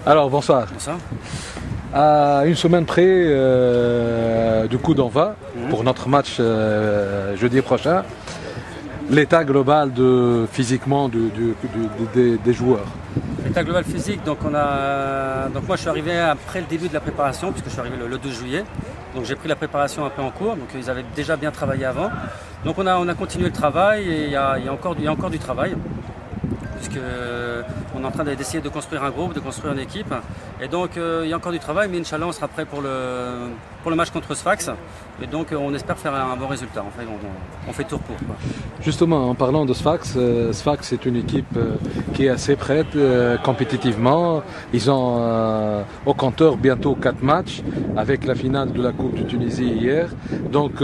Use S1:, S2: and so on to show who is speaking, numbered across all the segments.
S1: Alors bonsoir.
S2: Bonsoir.
S1: À une semaine près du coup d'envoi pour notre match jeudi prochain, l'état global physiquement des joueurs.
S2: L'état global physique, donc moi je suis arrivé après le début de la préparation, puisque je suis arrivé le 12 juillet. Donc j'ai pris la préparation un peu en cours, donc ils avaient déjà bien travaillé avant. Donc on a continué le travail et il y a encore du travail. Puisqu'on est en train d'essayer de construire un groupe, de construire une équipe. Et donc il y a encore du travail, mais Inch'Allah on sera prêt pour le match contre Sfax. Et donc on espère faire un bon résultat. En fait, on fait tour pour. Quoi.
S1: Justement, en parlant de Sfax, Sfax est une équipe qui est assez prête compétitivement. Ils ont au compteur bientôt 4 matchs avec la finale de la Coupe de Tunisie hier. Donc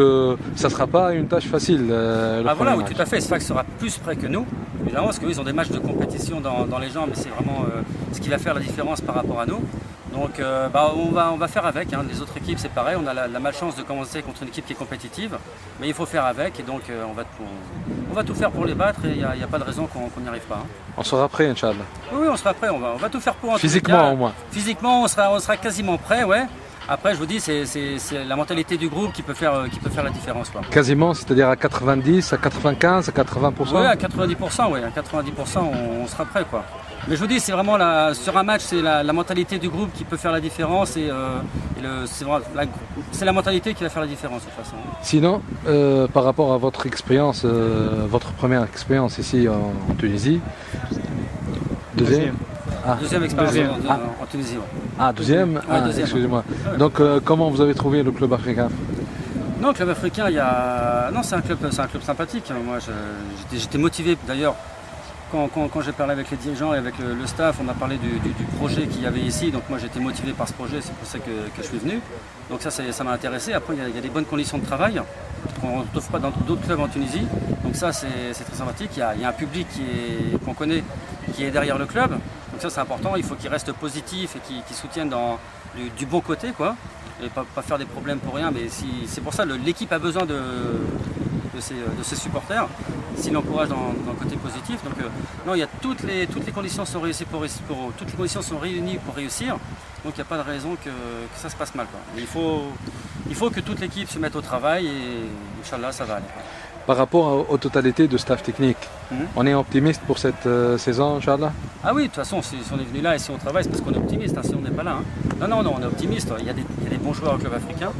S1: ça ne sera pas une tâche facile.
S2: Voilà, oui, tout à fait. Sfax sera plus prêt que nous. Évidemment, parce qu'ils ont des matchs de compétition dans les jambes, mais c'est vraiment ce qui va faire la différence par rapport à nous. Donc on va faire avec, hein. Les autres équipes c'est pareil, on a la malchance de commencer contre une équipe qui est compétitive, mais il faut faire avec et donc on va tout faire pour les battre et il n'y a pas de raison qu'on n'y arrive pas. Hein.
S1: On sera prêt, Inch'Allah.
S2: Oui, on sera prêt, on va tout faire pour.
S1: Physiquement au moins.
S2: Physiquement on sera quasiment prêt, ouais. Après, je vous dis, c'est la mentalité du groupe qui peut faire la différence. Quoi.
S1: Quasiment, c'est-à-dire à 90, à 95, à 80%.
S2: Oui, à 90%, ouais, à 90%, on sera prêt, quoi. Mais je vous dis, c'est vraiment sur un match, c'est la mentalité du groupe qui peut faire la différence et c'est la mentalité qui va faire la différence de toute façon.
S1: Sinon, par rapport à votre expérience, votre première expérience ici en Tunisie, deuxième.
S2: Deuxième expérience en Tunisie. Ouais.
S1: Ah, deuxième, deuxième. Excusez-moi. Donc, comment vous avez trouvé le club africain?
S2: Non, le club africain, c'est un club sympathique. Moi, j'étais motivé d'ailleurs. Quand j'ai parlé avec les dirigeants et avec le staff, on a parlé du projet qu'il y avait ici. Donc moi j'étais motivé par ce projet, c'est pour ça que je suis venu. Donc ça m'a intéressé. Après il y a des bonnes conditions de travail qu'on ne trouve pas dans d'autres clubs en Tunisie. Donc ça c'est très sympathique. Il y a un public qu'on connaît qui est derrière le club. Donc ça c'est important. Il faut qu'il reste positif et qu'il soutienne du bon côté, quoi. Et pas faire des problèmes pour rien. Mais c'est pour ça l'équipe a besoin de ses supporters, s'il encourage dans le côté positif. Donc non, il y a toutes les conditions sont réunies toutes les conditions sont réunies pour réussir. Donc il n'y a pas de raison que ça se passe mal. Quoi. Mais il faut que toute l'équipe se mette au travail et Inch'Allah ça va aller. Quoi.
S1: Par rapport aux totalités de staff technique, on est optimiste pour cette saison, Inch'Allah?
S2: Ah oui, de toute façon, si on est venu là et si on travaille, c'est parce qu'on est optimiste, hein, si on n'est pas là. Hein. Non, on est optimiste. Il y a des bons joueurs au club africain.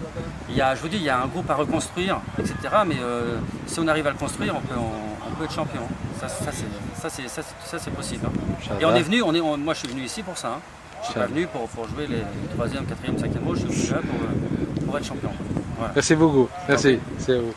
S2: Je vous dis, il y a un groupe à reconstruire, etc. Mais si on arrive à le construire, on peut être champion. Ça c'est possible. Hein. Et on est venu, moi je suis venu ici pour ça. Hein. Je ne suis pas venu pour jouer les 3e, 4e, 5e rôles, je suis venu là pour être champion. Voilà.
S1: Merci beaucoup. Merci. C'est à vous.